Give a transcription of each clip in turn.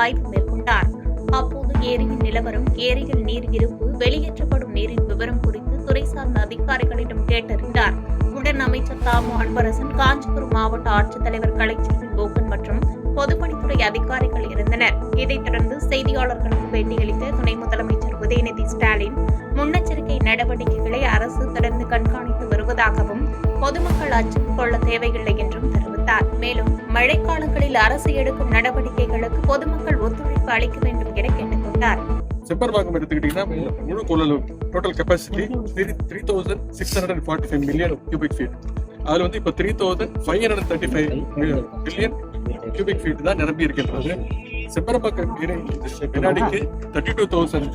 ஆய்வு மேற்கொண்டார். அப்போது ஏரியின் நிலவரம், ஏரியில் நீர் இருப்பு, வெளியேற்றப்படும் நீரின் விவரம் குறித்து துறை சார்ந்த அதிகாரிகளிடம் கேட்டறிந்தார். உடன் அமைச்சர் தாமு அன்பரசன், காஞ்சிபுரம் மாவட்ட ஆட்சித்தலைவர் கலைச்செல்வி மோகன் மற்றும் பொதுப்பணித்துறை அதிகாரிகள் இருந்தனர். இதைத் தொடர்ந்து செய்தியாளர்களுக்கு பேட்டியளித்த துணை முதலமைச்சர் உதயநிதி ஸ்டாலின், முன்னெச்சரிக்கை நடவடிக்கைகளை அரசு தொடர்ந்து கண்காணித்து வருவதாகவும் பொதுமக்கள் அச்சம் கொள்ள தேவையில்லை என்றும் தெரிவித்தார். மேலும் மழைக்காலங்களில் அரசு எடுக்கும் நடவடிக்கைகளுக்கு பொதுமக்கள் ஒத்துழைப்பு அளிக்க வேண்டும் என கேட்டுக் கொண்டார். செம்பர்பாக்கம் எடுத்துக்கிட்டீங்கன்னா முழு கொள்ளளவு total capacity 3645 million cubic feet. அதுல இப்ப 3535 மில்லியன் கியூபிக் ஃபீட் தான் நிரம்பி இருக்கின்றது. செம்பரப்பாக்கம் வினாடிக்கு 32,000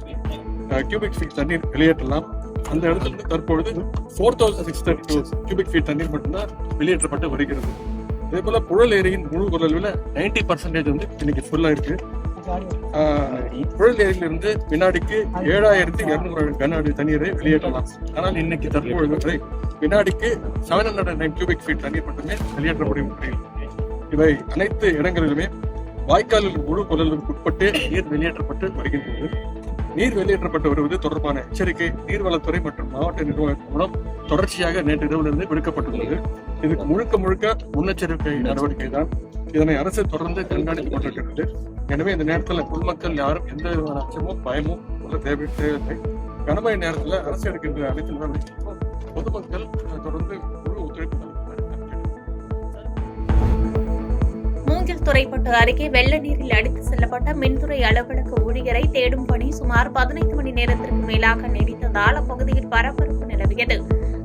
கியூபிக் ஃபீட் தண்ணீர் வெளியேற்றலாம். அந்த இடத்துல இருந்து தற்பொழுது 4632 கியூபிக் ஃபீட் தண்ணீர் மட்டும்தான் வெளியேற்றப்பட்டு வருகிறது. அதே போல புழல் ஏரியின் முழு கொள்ளளவுல 90% இன்னைக்கு ஃபுல்லா இருக்கு. புழல் ஏரியிலிருந்து வினாடிக்கு 7200 கன அடி தண்ணீரை வெளியேற்றலாம். ஆனால் இன்னைக்கு தற்பொழுது வினாடிக்கு 709 கியூபிக் ஃபீட் தண்ணீர் மட்டுமே வெளியேற்றப்படும் முறையில் இவை அனைத்து இடங்களிலுமே வாய்க்காலில் முழு கொள்ளளவுக்கு உட்பட்டு நீர் வெளியேற்றப்பட்டு வருகின்றது. நீர் வெளியேற்றப்பட்டு வருவது தொடர்பான எச்சரிக்கை நீர்வளத்துறை மற்றும் மாவட்ட நிர்வாகம் மூலம் தொடர்ச்சியாக நேற்று இரவிலிருந்து விடுக்கப்பட்டுள்ளது. இதுக்கு முழுக்க முன்னெச்சரிக்கை நடவடிக்கை தான். இதனை அரசு தொடர்ந்து கண்காணித்துக் கொண்டிருக்கிறது. எனவே இந்த நேரத்தில் பொதுமக்கள் யாரும் எந்த விதமான அச்சமோ பயமோ தேவையில்லை. கனமழை நேரத்தில் அரசு எடுக்கின்ற அனைத்து நடவடிக்கைகளும் பொதுமக்கள் தொடர்ந்து முழு ஒத்துழைப்பு. மூங்கில் துறைப்பட்டு அருகே வெள்ள நீரில் அடித்து செல்லப்பட்ட மின்துறை அலுவலக ஊழியரை தேடும் பணி சுமார் 15 மணி நேரத்திற்கு மேலாக நீடித்ததால் அப்பகுதியில் பரபரப்பு நிலவியது.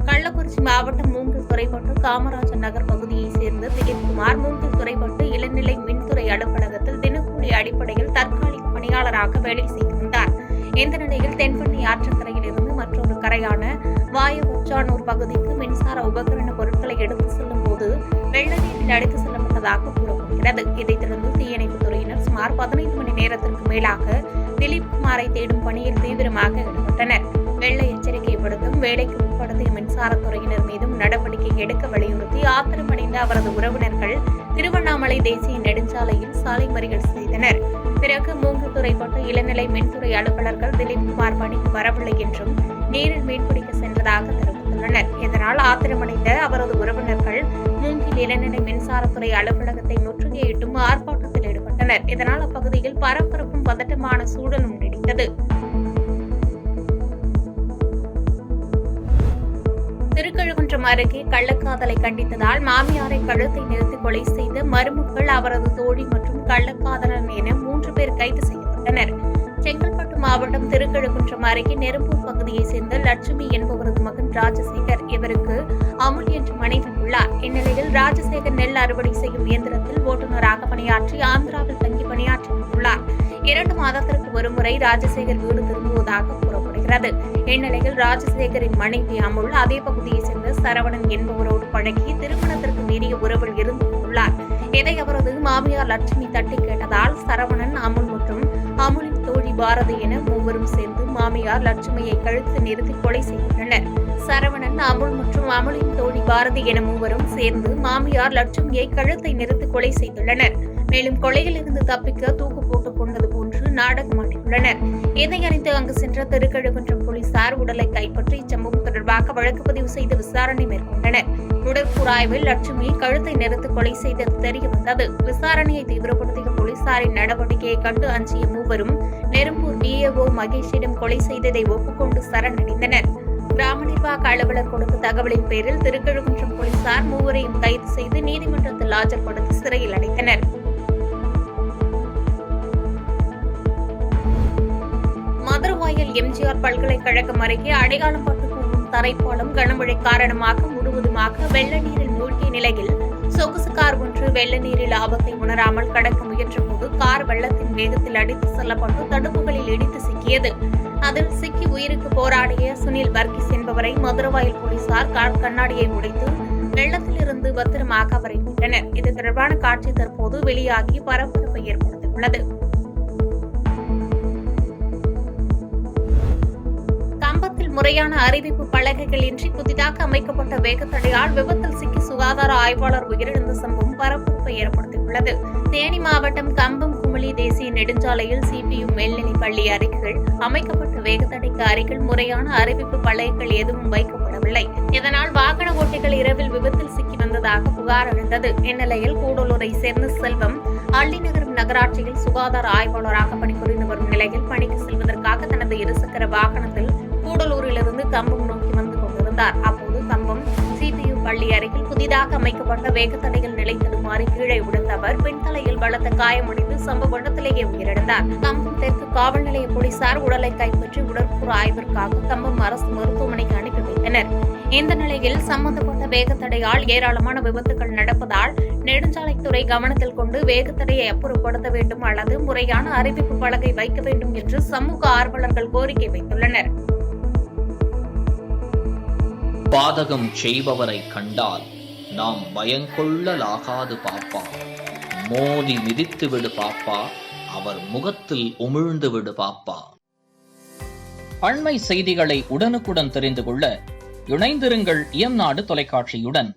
கள்ளக்குறிச்சி மாவட்டம் மூங்கில் துறைப்பட்டு காமராஜர் நகர் பகுதியைச் சேர்ந்த திலீப்குமார் மூங்கில் துறைப்பட்டு இளநிலை மின்துறை அலுவலகத்தில் தினக்கூலி அடிப்படையில் தற்காலிக பணியாளராக வேலை செய்து வந்தார். இந்த நிலையில் தென்பண்ணை ஆற்றங்கரையில் இருந்து மற்றொரு கரையான வாயவச்சானூர் பகுதிக்கு மின்சார உபகரண பொருட்களை எடுத்து செல்லும் போது வெள்ள நீரில் அடித்து செல்லப்பட்டதாக கூறப்படுகிறது. இதைத் தொடர்ந்து தீயணைப்புத் துறையினர் சுமார் 15 மணி நேரத்திற்கு மேலாக திலீப்குமாரை தேடும் பணியில் தீவிரமாக ஈடுபட்டனர். வெள்ள எச்சரிக்கை விடுத்தும் வேலைக்கு உட்படுத்திய மின்சாரத்துறையினர் மீதும் நடவடிக்கை எடுக்க வலியுறுத்தி ஆத்திரமடைந்த அவரது உறவினர்கள் திருவண்ணாமலை தேசிய நெடுஞ்சாலையில் சாலை மறியல் செய்தனர். பிறகு மூங்கில் துறைப்பட்டு இளநிலை மின்துறை அலுவலர்கள் திலீப்குமார் பணிக்கு வரவில்லை என்றும் நீரில் மீன்பிடிக்க சென்றதாக தெரிவித்துள்ளனர். இதனால் ஆத்திரமடைந்த அவரது உறவினர்கள் மூங்கில் இளநிலை மின்சாரத்துறை அலுவலகத்தை முற்றுகையிட்டும் ஆர்ப்பாட்டத்தில் ஈடுபட்டனர். இதனால் அப்பகுதியில் பரபரப்பும் பதட்டமான சூழலும் நீடித்தது. திருக்கழுகுன்றம் அருகே கள்ளக்காதலை கண்டித்ததால் மாமியாரை கழுத்தை நிறுத்தி கொலை செய்த மருமக்கள், அவரது தோழி மற்றும் கள்ளக்காதலன் என 3 பேர் கைது செய்யப்பட்டனர். செங்கல்பட்டு மாவட்டம் திருக்கழுகுன்றம் அருகே நெரும்பூர் பகுதியைச் சேர்ந்த லட்சுமி என்பவரது மகன் ராஜசேகர். இவருக்கு அமுல் என்ற மனைவி உள்ளார். இந்நிலையில் ராஜசேகர் நெல் அறுவடை செய்யும் இயந்திரத்தில் ஓட்டுநராக பணியாற்றி ஆந்திராவில் தங்கி பணியாற்றி வந்துள்ளார். 2 மாதத்திற்கு ஒருமுறை ராஜசேகர் வீடு திரும்புவதாக கூறப்படுகிறது. இந்நிலையில் ராஜசேகரின் மனைவி அமுல் அதே பகுதியைச் சேர்ந்த சரவணன் என்பவரோடு பழகி திருமணத்திற்கு மீறிய உறவில் இருந்து வந்துள்ளார். இதை அவரது மாமியார் லட்சுமி தட்டி கேட்டதால் சரவணன், அமுல் மற்றும் அமுலின் தோழி பாரதி என 3 சேர்ந்து மாமியார் லட்சுமியை கழுத்து நிறுத்தி கொலை செய்துள்ளனர். சரவணன், அமுல் மற்றும் அமுலின் தோழி பாரதி என 3 சேர்ந்து மாமியார் லட்சுமியை கழுத்தை நிறுத்தி கொலை செய்துள்ளனர். மேலும் கொலையில் இருந்து தப்பிக்க தூக்கு போட்டுக் கொண்டது போன்று நாடகமாடியுள்ளனர். இதை அறிந்து அங்கு சென்ற திருக்கழுகுன்றம் போலீசார் உடலை கைப்பற்றி இச்சம்பவம் தொடர்பாக வழக்கு பதிவு செய்து விசாரணை மேற்கொண்டனர். உடற்கூறாய்வில் லட்சுமி கழுத்தை நிறுத்தி கொலை செய்தது தெரியவந்தது. விசாரணையை தீவிரப்படுத்திய போலீசாரின் நடவடிக்கையை கண்டு அஞ்சிய 3 நெரும்பூர் விஏஓ மகேஷிடம் கொலை செய்ததை ஒப்புக்கொண்டு சரணடைந்தனர். கிராம நிர்வாக அலுவலர் கொடுத்த தகவலின் பேரில் திருக்கழுகுன்றம் போலீசார் 3 கைது செய்து நீதிமன்றத்தில் ஆஜர்படுத்தி சிறையில் அடைத்தனர். மதுரவாயல் எம்ஜிஆர் பல்கலைக்கழகம் அருகே அடையாளம் பட்டு போகும் தரைப்பாலம் கனமழை காரணமாக முழுவதுமாக வெள்ள நீரில் மூழ்கிய நிலையில் சொகுசு கார் ஒன்று வெள்ள நீரில் ஆபத்தை உணராமல் கடக்க முயன்றபோது கார் வெள்ளத்தின் வேகத்தில் அடித்து செல்லப்பட்டு தடுப்புகளில் இடித்து சிக்கியது. அதில் சிக்கி உயிருக்கு போராடிய சுனில் வர்கீஸ் என்பவரை மதுரவாயல் போலீசார் கார் கண்ணாடியை உடைத்து வெள்ளத்திலிருந்து பத்திரமாக அவரை மீட்டனர். இது தொடர்பான காட்சி தற்போது வெளியாகி பரபரப்பை ஏற்படுத்தியுள்ளது. முறையான அறிவிப்பு பலகைகள் இன்றி புதிதாக அமைக்கப்பட்ட வேகத்தடையால் விபத்தில் சிக்கி சுகாதார ஆய்வாளர் உயிரிழந்த சம்பவம் பரபரப்பை ஏற்படுத்தியுள்ளது. தேனி மாவட்டம் கம்பம் பூந்தமல்லி தேசிய நெடுஞ்சாலையில் சிபியு மேல்நிலைப் பள்ளி அருகில் அமைக்கப்பட்ட வேகத்தடைக்கு அருகில் முறையான அறிவிப்பு பலகைகள் எதுவும் வைக்கப்படவில்லை. இதனால் வாகன ஓட்டிகள் இரவில் விபத்தில் சிக்கி வந்ததாக புகார் எழுந்தது. இந்நிலையில் கூடலூரை சேர்ந்த செல்வம் அள்ளிநகரம் நகராட்சியில் சுகாதார ஆய்வாளராக பணிபுரிந்து வரும் நிலையில் பணிக்கு செல்வதற்காக தனது இருசக்கர வாகனத்தில் கூடலூரிலிருந்து கம்பம் நோக்கி வந்து கொண்டிருந்தார். அப்போது கம்பம் சிபியு பள்ளி அருகில் புதிதாக அமைக்கப்பட்ட வேகத்தடையில் நிலை தடுமாறி கீழே விழுந்த அவர் பின்தலையில் பலத்த காயமடைந்து சம்பவ இடத்திலேயே உயிரிழந்தார். கம்பம் தெற்கு காவல் நிலைய போலீசார் உடலை கைப்பற்றி உடற்கூறு ஆய்விற்காக கம்பம் அரசு மருத்துவமனைக்கு அனுப்பி வைத்தனர். இந்த நிலையில் சம்பந்தப்பட்ட வேகத்தடையால் ஏராளமான விபத்துகள் நடப்பதால் நெடுஞ்சாலைத்துறை கவனத்தில் கொண்டு வேகத்தடையை அப்புறப்படுத்த வேண்டும் அல்லது முறையான அறிவிப்பு பலகை வைக்க வேண்டும் என்று சமூக ஆர்வலர்கள் கோரிக்கை வைத்துள்ளனர். பாதகம் செய்பவரை கண்டால் நாம் பயங்கொள்ளலாகாது பாப்பா, மோதி மிதித்து விடு பாப்பா, அவர் முகத்தில் உமிழ்ந்து விடு பாப்பா. அண்மை செய்திகளை உடனுக்குடன் தெரிந்து கொள்ள இணைந்திருங்கள் இயம்நாடு தொலைக்காட்சியுடன்.